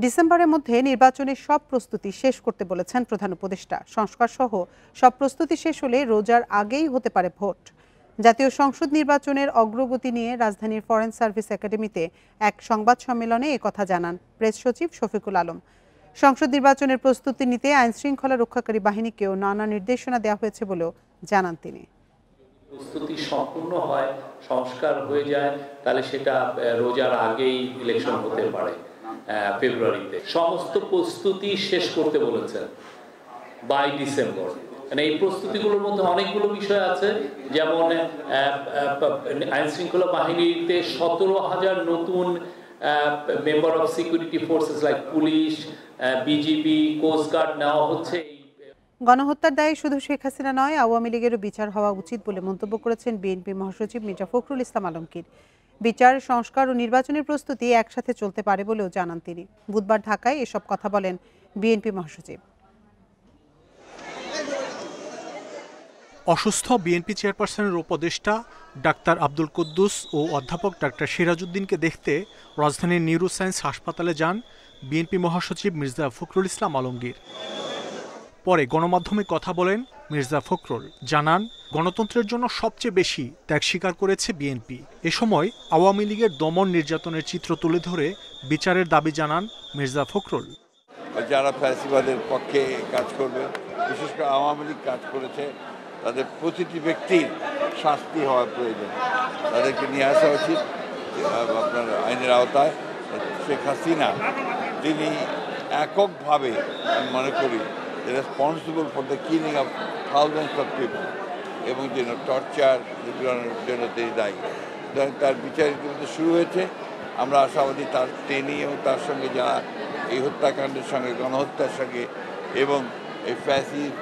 ডিসেম্বরের মধ্যে নির্বাচনের সব প্রস্তুতি শেষ করতে বলেছেন প্রধান উপদেষ্টা। সংস্কার সহ সব প্রস্তুতি শেষ হলে রোজার আগেই হতে পারে ভোট। জাতীয় সংসদ নির্বাচনের অগ্রগতি নিয়ে রাজধানীর ফরেন সার্ভিস একাডেমিতে এক সংবাদ সম্মেলনে একথা জানান প্রেস সচিব শফিকুল আলম। সংসদ নির্বাচনের প্রস্তুতি নিতে আইনশৃঙ্খলা রক্ষাকারী বাহিনীকেও নানা নির্দেশনা দেওয়া হয়েছে বলেও জানান তিনি। প্রস্তুতি সম্পূর্ণ হয়, সংস্কার হয়ে যায়, তাহলে সেটা রোজার আগেই ইলেকশন হতে পারে ফেব্রুয়ারিতে। সমস্ত প্রস্তুতি শেষ করতে বলেছেন বাই ডিসেম্বর। মানে এই প্রস্তুতিগুলোর মধ্যে অনেকগুলো বিষয় আছে, যেমন আইনশৃঙ্খলা বাহিনীতে 17,000 নতুন member of security forces like police, BGB, coastguard নেওয়া হচ্ছে। গণহত্যার দায়ে শুধু শেখ হাসিনা নয়, আওয়ামী লীগেরও বিচার হওয়া উচিত বলে মন্তব্য করেছেন বিএনপি মহাসচিব মির্জা ফখরুল ইসলাম আলমগীর। বিচার, সংস্কার ও নির্বাচনের প্রস্তুতি একসাথে চলতে পারে বলেও জানান তিনি। বুধবার ঢাকায় এসব কথা বলেন বিএনপি মহাসচিব। অসুস্থ বিএনপি চেয়ারপারসনের উপদেষ্টা ডাক্তার আব্দুল কুদ্দুস ও অধ্যাপক ডাক্তার সিরাজউদ্দিনকে দেখতে রাজধানীর নিউরোসায়েন্স হাসপাতালে যান বিএনপি মহাসচিব মির্জা ফখরুল ইসলাম আলমগীর। পরে গণমাধ্যমে কথা বলেন মির্জা ফখরুল, জানান গণতন্ত্রের জন্য সবচেয়ে বেশি ত্যাগ স্বীকার করেছে বিএনপি। এ সময় আওয়ামী লীগের দমন নির্যাতনের চিত্র তুলে ধরে বিচারের দাবি জানান মির্জা ফখরুল। যারা ফ্যাসিবাদের পক্ষে কাজ করবে, বিশেষ করে আওয়ামী লীগ কাজ করেছে, তাদের প্রতিটি ব্যক্তির শাস্তি হওয়া প্রয়োজন। তাদেরকে নিয়ে আসা উচিত আপনার আইনের আওতায়। শেখ হাসিনা তিনি এককভাবে আমি মনে করি responsible for the killing of thousands of people এবং যেন টর্চার এগুলোর জন্য তিনি দায়ী। তার বিচার ইতিমধ্যে শুরু হয়েছে। আমরা আশাবাদী তিনি এবং তার সঙ্গে যারা এই হত্যাকাণ্ডের সঙ্গে, গণহত্যার সঙ্গে এবং এই ফ্যাসিস্ট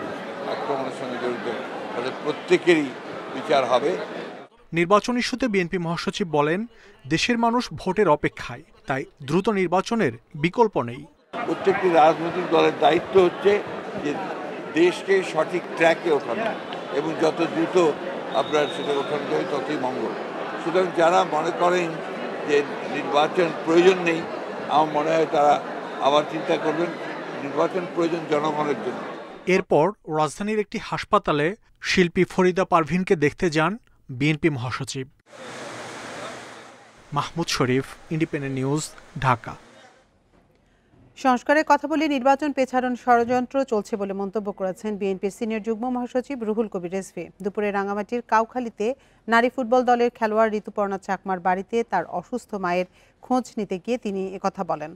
আক্রমণের সঙ্গে জড়িত তাদের প্রত্যেকেরই বিচার হবে। নির্বাচন ইস্যুতে বিএনপি মহাসচিব বলেন, দেশের মানুষ ভোটের অপেক্ষায়, তাই দ্রুত নির্বাচনের বিকল্প নেই। প্রত্যেকটি রাজনৈতিক দলের দায়িত্ব হচ্ছে যে দেশকে সঠিক ট্র্যাকে ওঠানো এবং যত দ্রুত আপনার সেটা ওঠানো যাবে ততই মঙ্গল। সুতরাং যারা মনে করেন যে নির্বাচন প্রয়োজন নেই, আমার মনে হয় তারা আবার চিন্তা করবেন। নির্বাচন প্রয়োজন জনগণের জন্য। এরপর রাজধানীর একটি হাসপাতালে শিল্পী ফরিদা পারভিনকে দেখতে যান বিএনপি মহাসচিব। মাহমুদ শরীফ, ইন্ডিপেন্ডেন্ট নিউজ, ঢাকা। সংস্কারের কথা বলে নির্বাচন পেছানোর ষড়যন্ত্র চলছে বলে মন্তব্য করেছেন বিএনপির সিনিয়র যুগ্ম মহাসচিব রুহুল কবির রিজভী। দুপুরে রাঙামাটির কাউখালীতে নারী ফুটবল দলের খেলোয়াড় ঋতুপর্ণা চাকমার বাড়িতে তার অসুস্থ মায়ের খোঁজ নিতে গিয়ে তিনি একথা বলেন।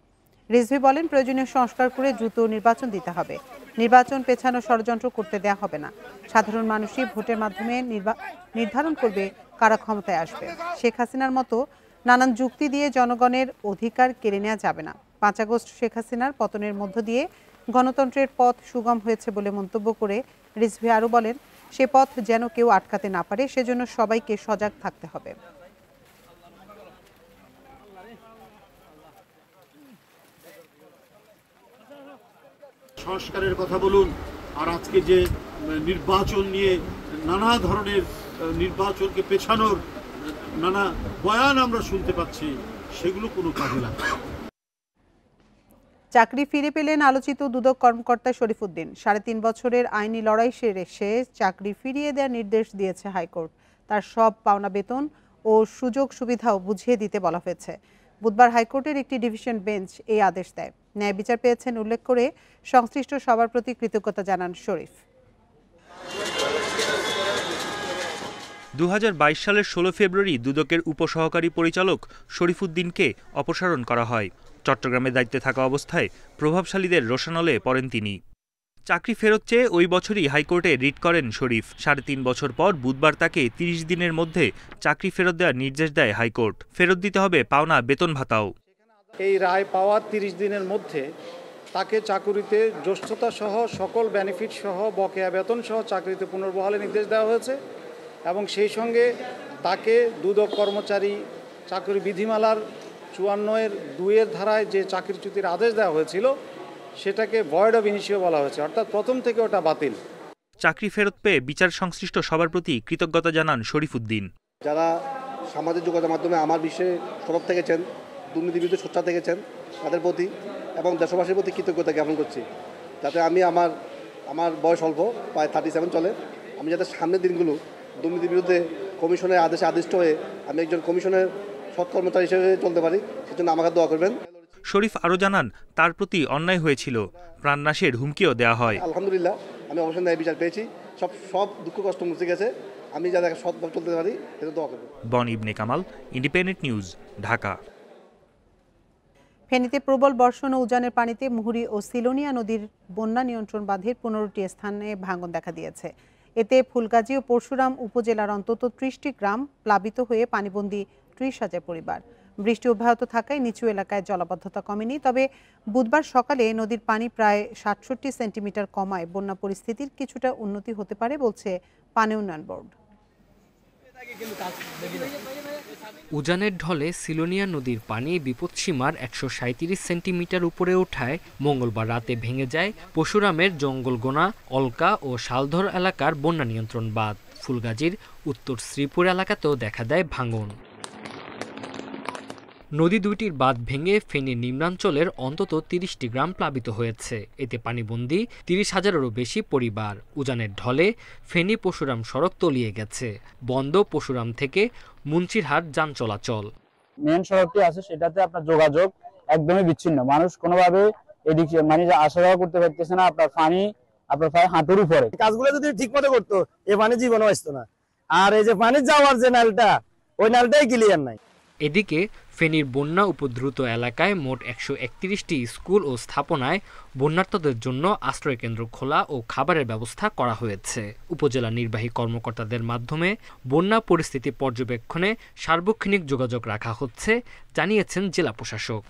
রিজভী বলেন, প্রয়োজনীয় সংস্কার করে দ্রুত নির্বাচন দিতে হবে। নির্বাচন পেছানো ষড়যন্ত্র করতে দেয়া হবে না। সাধারণ মানুষই ভোটের মাধ্যমে নির্ধারণ করবে কারা ক্ষমতায় আসবে। শেখ হাসিনার মতো নানান যুক্তি দিয়ে জনগণের অধিকার কেড়ে নেওয়া যাবে না। 5 আগস্ট শেখ হাসিনার পতনের মধ্য দিয়ে গণতন্ত্রের পথ সুগম হয়েছে বলে মন্তব্য করে রিজভী আরও বলেন, সে পথ যেন কেউ আটকাতে না পারে, সেজন্য সবাইকে সজাগ থাকতে হবে। সংস্কারের কথা বলুন, আর আজকে যে নির্বাচন নিয়ে নানা ধরনের নির্বাচনকে পেছানোর নানা বয়ান আমরা শুনতে পাচ্ছি, সেগুলো কোনো কাজে লাগে না। চাকরি ফিরে পেলেন আলোচিত দুদক কর্মকর্তা শরীফুদ্দিন। 3.5 বছরের আইনি লড়াই শেষে চাকরি ফিরিয়ে দেওয়ার নির্দেশ দিয়েছে হাইকোর্ট। তার সব পাওনা বেতন ও সুযোগ সুবিধাও বুঝিয়ে দিতে বলা হয়েছে। বুধবার হাইকোর্টের একটি ডিভিশন বেঞ্চ এই আদেশ দেয়। ন্যায় বিচার পেয়েছেন উল্লেখ করে সংশ্লিষ্ট সবার প্রতি কৃতজ্ঞতা জানান শরীফ। 2022 সালের 16 ফেব্রুয়ারি দুদকের উপসহকারী পরিচালক শরীফুদ্দিনকে অপসারণ করা হয়। চট্টগ্রামে দায়িত্বে থাকা অবস্থায় প্রভাবশালীদের রোষানলে পড়েন তিনি। চাকরি ফেরত চেয়ে ওই বছরই হাইকোর্টে রিট করেন শরীফ। 3.5 বছর পর বুধবার তাকে 30 দিনের মধ্যে চাকরি ফেরত দেওয়ার নির্দেশ দেয় হাইকোর্ট। ফেরত দিতে হবে পাওনা বেতন ভাতাও। এই রায় পাওয়ার 30 দিনের মধ্যে তাকে চাকুরিতে জ্যেষ্ঠতা সহ সকল বেনিফিট সহ বকেয়া বেতন সহ চাকরিতে পুনর্বহালের নির্দেশ দেওয়া হয়েছে এবং সেই সঙ্গে তাকে দুদক কর্মচারী চাকরি বিধিমালার 54(2) ধারায় যে চাকরিচ্যুতির আদেশ দেওয়া হয়েছিল সেটাকে ভয়েড অব ইনিশিও বলা হয়েছে, অর্থাৎ প্রথম থেকে ওটা বাতিল। চাকরি ফেরত পেয়ে বিচার সংশ্লিষ্ট সবার প্রতি কৃতজ্ঞতা জানান শরীফুদ্দিন। যারা সামাজিক যোগাযোগের মাধ্যমে আমার বিষয়ে সরব থেকেছেন, দুর্নীতির বিরুদ্ধে সোচ্চার থেকেছেন, তাদের প্রতি এবং দেশবাসীর প্রতি কৃতজ্ঞতা জ্ঞাপন করছি, যাতে আমি আমার বয়স অল্প, প্রায় 37 চলে, আমি যাতে সামনের দিনগুলো দুর্নীতির বিরুদ্ধে কমিশনের আদেশে আদিষ্ট হয়ে আমি একজন কমিশনের সৎ কর্মচারী হিসেবে চলতে পারি, সেজন্য আমাকে দোয়া করবেন। শরীফ আরও জানান, তার প্রতি অন্যায় হয়েছিল, প্রাণনাশের হুমকিও দেওয়া হয়। আলহামদুলিল্লাহ আমি অবশ্যই ন্যায় বিচার পেয়েছি, সব দুঃখ কষ্ট মুছে গেছে, আমি যাতে সৎভাবে চলতে পারি সেটা দোয়া করবেন। বন ইবনে কামাল, ইন্ডিপেন্ডেন্ট নিউজ, ঢাকা। ফেনীতে প্রবল বর্ষণ ও উজানের পানিতে মুহুরী ও সিলোনিয়া নদীর বন্যা নিয়ন্ত্রণ বাঁধের 15টি স্থানে ভাঙন দেখা দিয়েছে। এতে ফুলগাজী ও পরশুরাম উপজেলার অন্তত 30টি গ্রাম প্লাবিত হয়ে পানিবন্দী 30,000 পরিবার। বৃষ্টি অব্যাহত থাকায় নিচু এলাকায় জলাবদ্ধতা কমেনি, তবে বুধবার সকালে নদীর পানি প্রায় 67 সেন্টিমিটার কমায় বন্যা পরিস্থিতির কিছুটা উন্নতি হতে পারে বলছে পানি উন্নয়ন বোর্ড। উজানের ঢলে সিলোনিয়া নদীর পানি বিপদসীমার 137 সেন্টিমিটার উপরে ওঠায় মঙ্গলবার রাতে ভেঙে যায় পরশুরামের জঙ্গলগোনা, অলকা ও শালধর এলাকার বন্যা নিয়ন্ত্রণ বাঁধ। ফুলগাজীর উত্তর শ্রীপুর এলাকাতেও দেখা দেয় ভাঙন। নদী দুইটির বাঁধ ভেঙে ফেনীর নিম্নাঞ্চলের অন্তত 30টি গ্রাম প্লাবিত হয়েছে। এতে পানিবন্দী 30,000-এরও বেশি পরিবার। উজানের ঢলে ফেনী পরশুরাম সড়ক তলিয়ে গেছে, বন্ধ পরশুরাম থেকে মুন্সিরহাট যান চলাচল। মেন সড়কটি আছে সেটাতে আপনার যোগাযোগ একদমই বিচ্ছিন্ন, মানুষ কোনোভাবে এদিকে মানে আসা যাওয়া করতে পারতেছে না। আপনার পানি প্রায় হাঁটুর উপরে। কাজগুলো যদি ঠিক মতো করতো এই পানি জীবনও আসতো না। আর এই যে পানি যাওয়ার যে নালটা, ওই নালটাই ক্লিয়ার নাই। এদিকে ফেনীর বন্যা উপদ্রুত এলাকায় মোট 131টি স্কুল ও স্থাপনায় বন্যার্তদের জন্য আশ্রয়কেন্দ্র খোলা ও খাবারের ব্যবস্থা করা হয়েছে। উপজেলা নির্বাহী কর্মকর্তাদের মাধ্যমে বন্যা পরিস্থিতি পর্যবেক্ষণে সার্বক্ষণিক যোগাযোগ রাখা হচ্ছে, জানিয়েছেন জেলা প্রশাসক।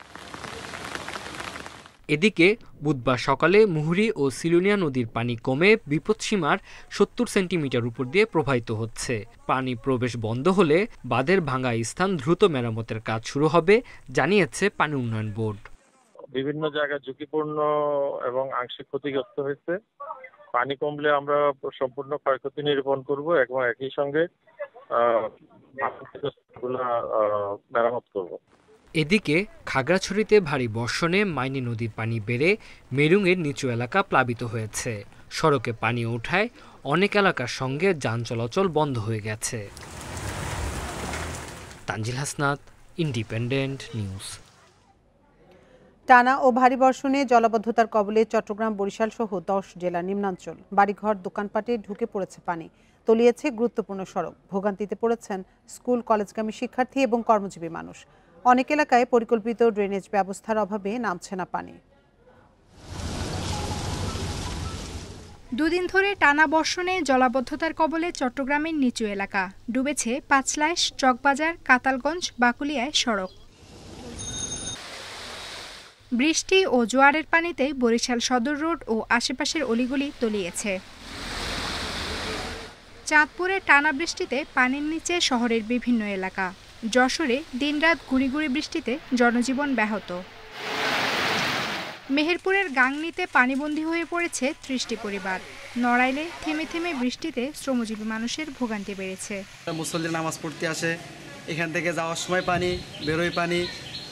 এদিকে বুধবার সকালে মুহুরী ও সিলোনিয়া নদীর পানি কমে বিপদসীমার 70 সেন্টিমিটার উপর দিয়ে প্রবাহিত হচ্ছে। পানি প্রবেশ বন্ধ হলে বাঁধের ভাঙা স্থান দ্রুত মেরামতের কাজ শুরু হবে, জানিয়েছে পানি উন্নয়ন বোর্ড। বিভিন্ন জায়গায় ঝুঁকিপূর্ণ এবং আংশিক ক্ষতিগ্রস্ত হয়েছে। পানি কমলে আমরা সম্পূর্ণ ক্ষয়ক্ষতি নিরূপণ করব এবং একই সঙ্গে মেরামত করব। এদিকে খাগড়াছড়িতে ভারী বর্ষণে মাইনী নদীর পানি বেড়ে মেরুংয়ের নিচু এলাকা প্লাবিত হয়েছে। সড়কে পানি ওঠায় অনেক এলাকার সঙ্গে যান চলাচল বন্ধ হয়ে গেছে। Tanzil Hasnat, independent news. টানা ও ভারী বর্ষণে জলাবদ্ধতার কবলে চট্টগ্রাম, বরিশাল সহ 10 জেলার নিম্নাঞ্চল। বাড়িঘর, দোকানপাটে ঢুকে পড়েছে পানি, তলিয়েছে গুরুত্বপূর্ণ সড়ক। ভোগান্তিতে পড়েছেন স্কুল, কলেজগামী শিক্ষার্থী এবং কর্মজীবী মানুষ। অনেক এলাকায় পরিকল্পিত ড্রেনেজ ব্যবস্থার অভাবে নামছে না পানি। দুদিন ধরে টানা বর্ষণে জলাবদ্ধতার কবলে চট্টগ্রামের নিচু এলাকা। ডুবেছে পাঁচলাইশ, চকবাজার, কাতালগঞ্জ, বাকুলিয়ায় সড়ক। বৃষ্টি ও জোয়ারের পানিতে বরিশাল সদর রোড ও আশেপাশের অলিগলি তলিয়েছে। চাঁদপুরে টানা বৃষ্টিতে পানির নিচে শহরের বিভিন্ন এলাকা। যশোরে দিনরাত গুঁড়ি গুঁড়ি বৃষ্টিতে জনজীবন ব্যাহত। মেহেরপুরের গাংনীতে পানিবন্দী হয়ে পড়েছে 30টি পরিবার। নড়াইলে থেমে থেমে বৃষ্টিতে শ্রমজীবী মানুষের ভোগান্তি বেড়েছে। মুসল্লি নামাজ পড়তে আসে, এখান থেকে যাওয়ার সময় পানি, বেরোয় পানি,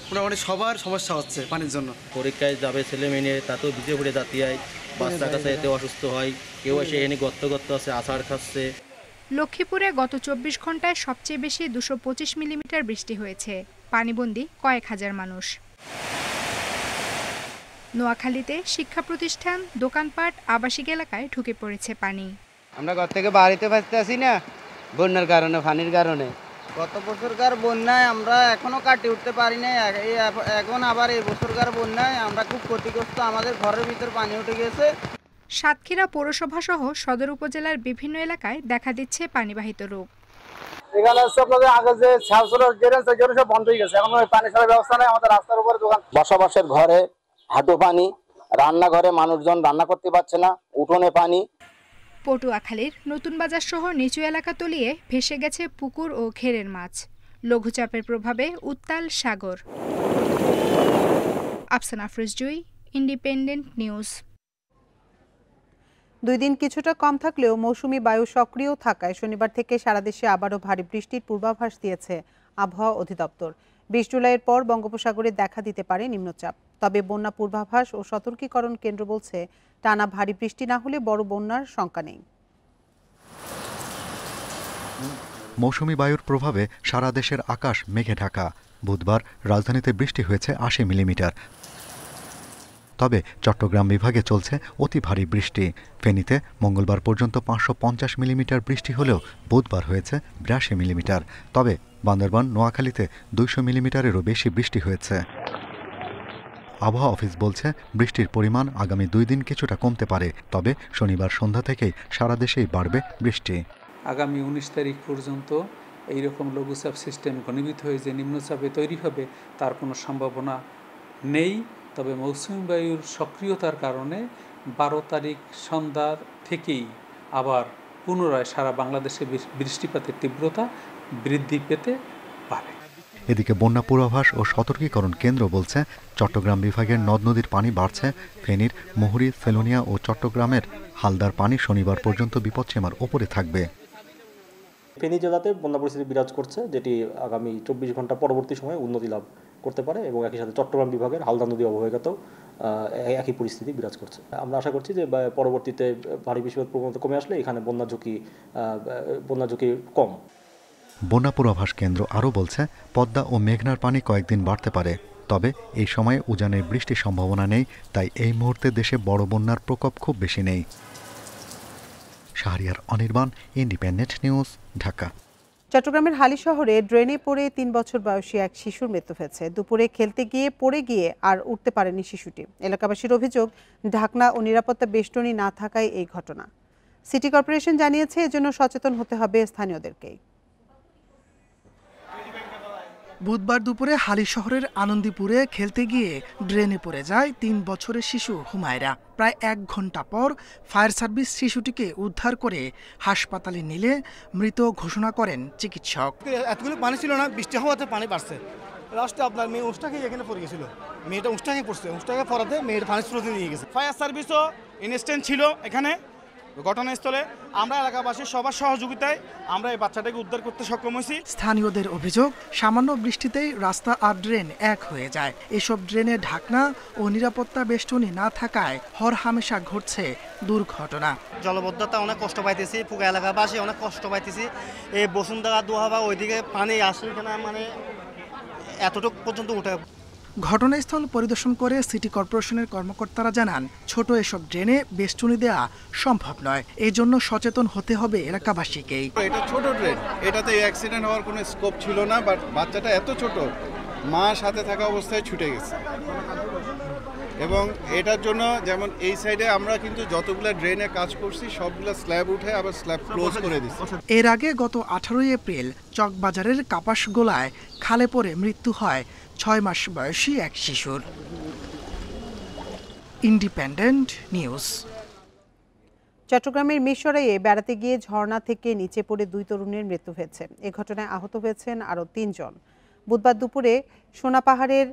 মোটামুটি সবার সমস্যা হচ্ছে পানির জন্য। পরীক্ষায় যাবে ছেলে মেয়ে, তাতেও ভিজে পড়ে যাতে হয়, বাচ্চা কাছে এতে অসুস্থ হয়, কেউ এসে এনে গর্ত আছে, আছাড় খাচ্ছে। লক্ষ্মীপুরে গত 24 ঘন্টায় সবচেয়ে বেশি 225 মিলিমিটার বৃষ্টি হয়েছে। পানিবন্দী কয়েক হাজার মানুষ। নোয়াখালীতে শিক্ষা প্রতিষ্ঠান, দোকানপাট, আবাসিক এলাকায় ঢুকে পড়েছে পানি। আমরা ঘর থেকে বাড়িতে বাঁচতে আসি না, বন্যার কারণে, পানির কারণে। গত বছরকার বন্যায় আমরা এখনো কাটিয়ে উঠতে পারি না, এখন আবার এই বছরকার বন্যায় আমরা খুব ক্ষতিগ্রস্ত। আমাদের ঘরের ভিতর পানি উঠে গেছে। সাতক্ষীরা পৌরসভা সহ সদর উপজেলার বিভিন্ন এলাকায় দেখা দিচ্ছে পানিবাহিত রোগ। এখানে আপনাদের আগে যে সব বন্ধ হয়ে গেছে, এখন পানি ছাড়ার ব্যবস্থা নেই। আমাদের রাস্তার উপরে দোকান, বসবাসের ঘরে হাঁটু পানি, রান্নাঘরে মানুষজন রান্না করতে পারছে না, উঠোনে পানি। পটুয়াখালীর নতুন বাজার সহ নিচু এলাকা তলিয়ে ভেসে গেছে পুকুর ও ঘেরের মাছ। লঘুচাপের প্রভাবে উত্তাল সাগর। আফসানা ফ্রিজজুই, ইন্ডিপেন্ডেন্ট নিউজ। 2 দিন কিছুটা কম থাকলেও মৌসুমি বায়ু সক্রিয় থাকায় শনিবার থেকে সারা দেশে আবারও ভারী বৃষ্টির পূর্বাভাস দিয়েছে আবহাওয়া অধিদপ্তর। 20 জুলাইয়ের পর বঙ্গোপসাগরে দেখা দিতে পারে নিম্নচাপ। তবে বন্যা পূর্বাভাস ও সতর্কীকরণ কেন্দ্র বলছে টানা ভারী বৃষ্টি না হলে বড় বন্যার শঙ্কা নেই। মৌসুমী বায়ুর প্রভাবে সারা দেশের আকাশ মেঘে ঢাকা। বুধবার রাজধানীতে বৃষ্টি হয়েছে 80 মিলিমিটার। তবে চট্টগ্রাম বিভাগে চলছে অতি ভারী বৃষ্টি। ফেনীতে মঙ্গলবার পর্যন্ত 550 মিলিমিটার বৃষ্টি হলেও বুধবার হয়েছে 82 মিলিমিটার। তবে বান্দরবান, নোয়াখালীতে 200 মিলিমিটারেরও বেশি বৃষ্টি হয়েছে। আবহাওয়া অফিস বলছে বৃষ্টির পরিমাণ আগামী 2 দিন কিছুটা কমতে পারে। তবে শনিবার সন্ধ্যা থেকেই সারা দেশেই বাড়বে বৃষ্টি। আগামী 19 তারিখ পর্যন্ত এইরকম লঘুচাপ সিস্টেম ঘনীভূত হয়ে যে নিম্নচাপে তৈরি হবে তার কোনো সম্ভাবনা নেই। তবে মৌসুমী বায়ুর সক্রিয়তার কারণে 12 তারিখ সন্ধ্যার থেকেই আবার পুনরায় সারা বাংলাদেশে বৃষ্টিপাতের তীব্রতা বৃদ্ধি পেতে পারে। এদিকে বন্যা পূর্বাভাস ও সতর্কীকরণ কেন্দ্র বলছে চট্টগ্রাম বিভাগের নদ নদীর পানি বাড়ছে। ফেনীর মুহুরী, সেলোনিয়া ও চট্টগ্রামের হালদার পানি শনিবার পর্যন্ত বিপদসীমার ওপরে থাকবে। ফেনী জেলাতে বন্যা পরিস্থিতি বিরাজ করছে, যেটি আগামী 24 ঘন্টা পরবর্তী সময়ে উন্নতি লাভ করতে পারে এবং একই সাথে চট্টগ্রাম বিভাগের হালদা নদী অববাহিকাতেও একই পরিস্থিতি বিরাজ করছে। আমরা আশা করছি যে পরবর্তীতে ভারী বৃষ্টিপাত প্রবণতা কমে আসলে এখানে বন্যা ঝুঁকি কম। বন্যা পূর্বাভাস কেন্দ্র আরও বলছে পদ্মা ও মেঘনার পানি কয়েকদিন বাড়তে পারে। তবে এই সময়ে উজানের বৃষ্টির সম্ভাবনা নেই, তাই এই মুহূর্তে দেশে বড় বন্যার প্রকোপ খুব বেশি নেই। Shahriar Anirban, independent news, Dhaka. চট্টগ্রামের হালি শহরে ড্রেনে পড়ে 3 বছর বয়সী এক শিশুর মৃত্যু হয়েছে। দুপুরে খেলতে গিয়ে পড়ে গিয়ে আর উঠতে পারেনি শিশুটি। এলাকাবাসীর অভিযোগ, ঢাকনা ও নিরাপত্তা বেষ্টনী না থাকায় এই ঘটনা। সিটি কর্পোরেশন জানিয়েছে এজন্য সচেতন হতে হবে স্থানীয়দেরকেই। বুধবার দুপুরে হালি শহরের আনন্দীপুরে খেলতে গিয়ে ড্রেনে পড়ে যায় 3 বছরের শিশু হুমায়রা। প্রায় 1 ঘন্টা পর ফায়ার সার্ভিস শিশুটিকে উদ্ধার করে হাসপাতালে নিলে মৃত ঘোষণা করেন চিকিৎসক। এতগুলো পানি ছিল না, বৃষ্টি হওয়াতে পানি বাড়ছে। লাস্টে আপনার মেয়ে উষ্টাকে এখানে পড়ে গেছিল, মেয়েটা উষ্টাকে পড়ছে, উষ্টাকে পড়াতে মেয়ের পানি স্রোতে নিয়ে গেছে। ফায়ার সার্ভিসও ইনস্ট্যান্ট ছিল এখানে ঘটনাস্থলে। আমরা এলাকাবাসীর সবার সহযোগিতায় আমরা এই বাচ্চাটাকে উদ্ধার করতে সক্ষম হয়েছি। স্থানীয়দের অভিযোগ, সামান্য বৃষ্টিতেই রাস্তা আর ড্রেন এক হয়ে যায়। এসব ড্রেনে ঢাকনা ও নিরাপত্তা বেষ্টনী না থাকায় হরহামেশা ঘটছে দুর্ঘটনা। জলবদ্ধতা অনেক কষ্ট পাইতেছি, পুকা এলাকাবাসী অনেক কষ্ট পাইতেছি। এই বসুন্ধরা দোহাবা ওইদিকে পানি আসে, এখানে মানে এতটুকু পর্যন্ত উঠে। ঘটনাস্থল পরিদর্শন করে সিটি কর্পোরেশনের কর্মকর্তারা জানান, ছোট এসব ড্রেনে বেষ্টনী দেওয়া সম্ভব নয়। এই জন্য সচেতন হতে হবে এলাকাবাসীকেই। এটা ছোট ড্রেন, এটাতে অ্যাক্সিডেন্ট হওয়ার কোনো স্কোপ ছিল না, বাট বাচ্চাটা এত ছোট, মা সাথে থাকা অবস্থায় ছুটে গেছে। এবং এটার জন্য যেমন এই সাইডে আমরা কিন্তু যতগুলো ড্রেনে কাজ করছি সবগুলো স্ল্যাব উঠে আবার স্ল্যাব ক্লোজ করে দিচ্ছি। এর আগে গত 18 এপ্রিল চকবাজারের কাপাসগোলায় খালে পড়ে মৃত্যু হয় 6 মাস বয়সী এক শিশুর। Independent news. চট্টগ্রামের মিরসরাইয়ে বেড়াতে গিয়ে ঝর্ণা থেকে নিচে পড়ে 2 তরুণের মৃত্যু হয়েছে। এ ঘটনায় আহত হয়েছেন আরও 3 জন। বুধবার দুপুরে সোনাপাহাড়ের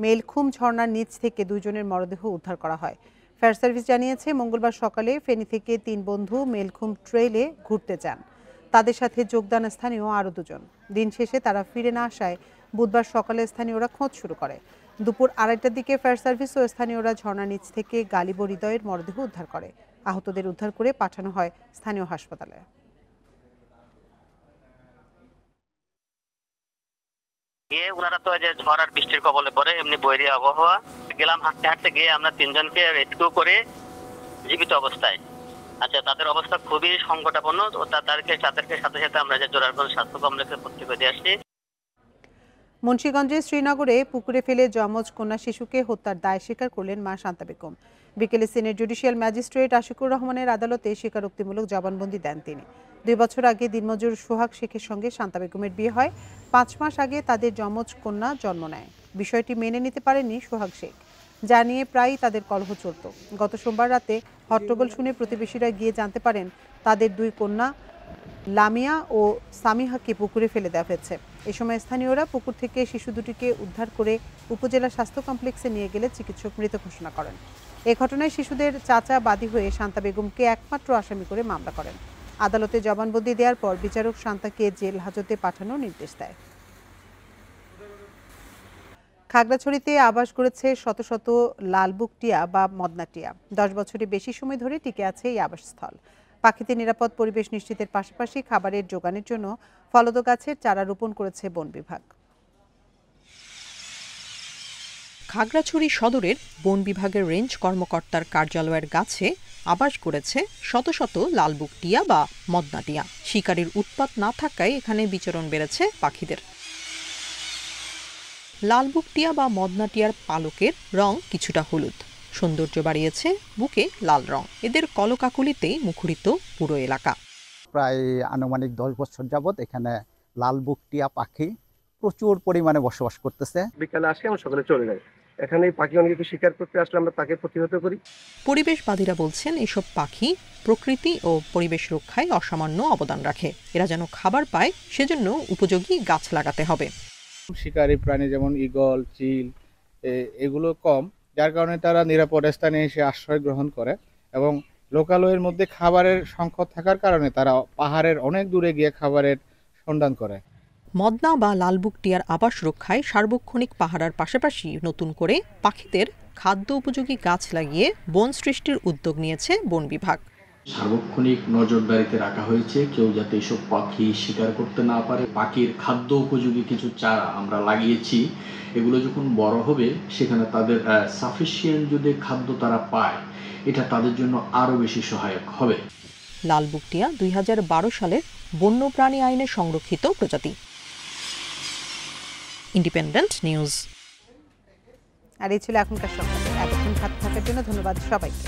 মেলখুম ঝর্ণার নিচ থেকে 2 জনের মরদেহ উদ্ধার করা হয়। ফায়ার সার্ভিস জানিয়েছে, মঙ্গলবার সকালে ফেনী থেকে 3 বন্ধু মেলখুম ট্রেইলে ঘুরতে যান। তাদের সাথে যোগদান স্থানীয় আরও 2 জন। দিন শেষে তারা ফিরে না আসায় বুধবার সকালে স্থানীয়রা খোঁজ শুরু করে। দুপুর 2:30টার দিকে ফায়ার সার্ভিস ও স্থানীয়রা ঝর্ণার নিচ থেকে গালিব হৃদয়ের মরদেহ উদ্ধার করে। আহতদের উদ্ধার করে পাঠানো হয় স্থানীয় হাসপাতালে। ওনারা তো যে ঝড় আর বৃষ্টির কবলে পড়ে এমনি বৈরী আবহাওয়া গেলাম, হাঁটতে হাঁটতে গিয়ে আমরা 3 জনকে রেস্কিউ করে জীবিত অবস্থায়। আচ্ছা, তাদের অবস্থা খুবই সংকটাপন্ন। তাদেরকে সাথে সাথে আমরা যে জোরারগঞ্জ স্বাস্থ্য কমপ্লেক্সে ভর্তি করে আসছি। মুন্সিগঞ্জের শ্রীনগরে পুকুরে ফেলে যমজ কন্যা শিশুকে হত্যার দায় স্বীকার করলেন মা শান্তা বেগম। বিকেলে সিনিয়র জুডিশিয়াল ম্যাজিস্ট্রেট আশিকুর রহমানের আদালতে স্বীকারোক্তিমূলক জবানবন্দি দেন তিনি। 2 বছর আগে দিনমজুর সোহাগ শেখের সঙ্গে শান্তা বেগমের বিয়ে হয়। 5 মাস আগে তাদের যমজ কন্যা জন্ম নেয়। বিষয়টি মেনে নিতে পারেননি সোহাগ শেখ, যা নিয়ে প্রায়ই তাদের কলহ চলত। গত সোমবার রাতে হট্টগোল শুনে প্রতিবেশীরা গিয়ে জানতে পারেন তাদের 2 কন্যা লামিয়া ও সামিহাকে পুকুরে ফেলে দেওয়া হয়েছে। এই সময় স্থানীয়রা পুকুর থেকে শিশু দুটিকে উদ্ধার করে উপজেলা স্বাস্থ্য কমপ্লেক্সে নিয়ে গেলে চিকিৎসক মৃত ঘোষণা করেন। এ ঘটনায় শিশুদের চাচা বাদী হয়ে শান্তা বেগমকে একমাত্র আসামি করে মামলা করেন। আদালতে জবানবন্দি দেওয়ার পর বিচারক শান্তাকে জেল হাজতে পাঠানোর নির্দেশ দেয়। খাগড়াছড়িতে আবাস গড়েছে শত শত লালবুক টিয়া বা মদনা টিয়া। 10 বছরের বেশি সময় ধরে টিকে আছে এই আবাসস্থল। পাখিদের নিরাপদ পরিবেশ নিশ্চিতের পাশাপাশি খাবারের যোগানের জন্য ফলদ গাছের চারা রোপণ করেছে বন বিভাগ। খাগড়াছড়ি সদরের বন বিভাগের রেঞ্জ কর্মকর্তার কার্যালয়ের গাছে আবাস গড়েছে শত শত লালবুক টিয়া বা মদনা টিয়া। শিকারীর উৎপাত না থাকায় এখানে বিচরণ বেড়েছে পাখিদের। লালবুক টিয়া বা মদনা টিয়ার পালকের রং কিছুটা হলুদ, সৌন্দর্য বাড়িয়েছে বুকে লাল রং। এদের কলকাকুলিতেই মুখরিত পুরো এলাকা। প্রায় আনুমানিক 10 বছর যাবত এখানে লালবুক টিয়া পাখি প্রচুর পরিমাণে বসবাস করতেছে। বিকালে আসে আমরা সকালে চলে যাই। এখানে এই পাখি অনেকে শিকার করতে আসলে আমরা তাকে প্রতিহত করি। পরিবেশবাদীরা বলছেন এসব পাখি প্রকৃতি ও পরিবেশ রক্ষায় অসামান্য অবদান রাখে। এরা যেন খাবার পায় সেজন্য উপযোগী গাছ লাগাতে হবে। শিকারী প্রাণী যেমন ঈগল, চিল এগুলো কম, যার কারণে তারা নিরাপদ স্থানে এসে আশ্রয় গ্রহণ করে এবং লোকালয়ের মধ্যে খাবারের সংকট থাকার কারণে তারা পাহাড়ের অনেক দূরে গিয়ে খাবারের সন্ধান করে। মদনা বা লালবুক টিয়ার আবাস রক্ষায় সার্বক্ষণিক পাহারার পাশাপাশি নতুন করে পাখিদের খাদ্য উপযোগী গাছ লাগিয়ে বন সৃষ্টির উদ্যোগ নিয়েছে বন বিভাগ। সার্বক্ষণিক নজরদারিতে রাখা হয়েছে কেউ যাতে এসব পাখি শিকার করতে না পারে। পাখির খাদ্য উপযোগী কিছু চারা আমরা লাগিয়েছি। এগুলো যখন বড় হবে সেখানে তাদের সাফিসিয়েন্ট যদি খাদ্য তারা পায়, এটা তাদের জন্য আরও বেশি সহায়ক হবে। লালবুক টিয়া 2012 সালের বন্যপ্রাণী আইনে সংরক্ষিত প্রজাতি। Independent news. আর এই ছিল এখনকার সংবাদ। এতক্ষণ সাথে থাকার জন্য ধন্যবাদ সবাইকে।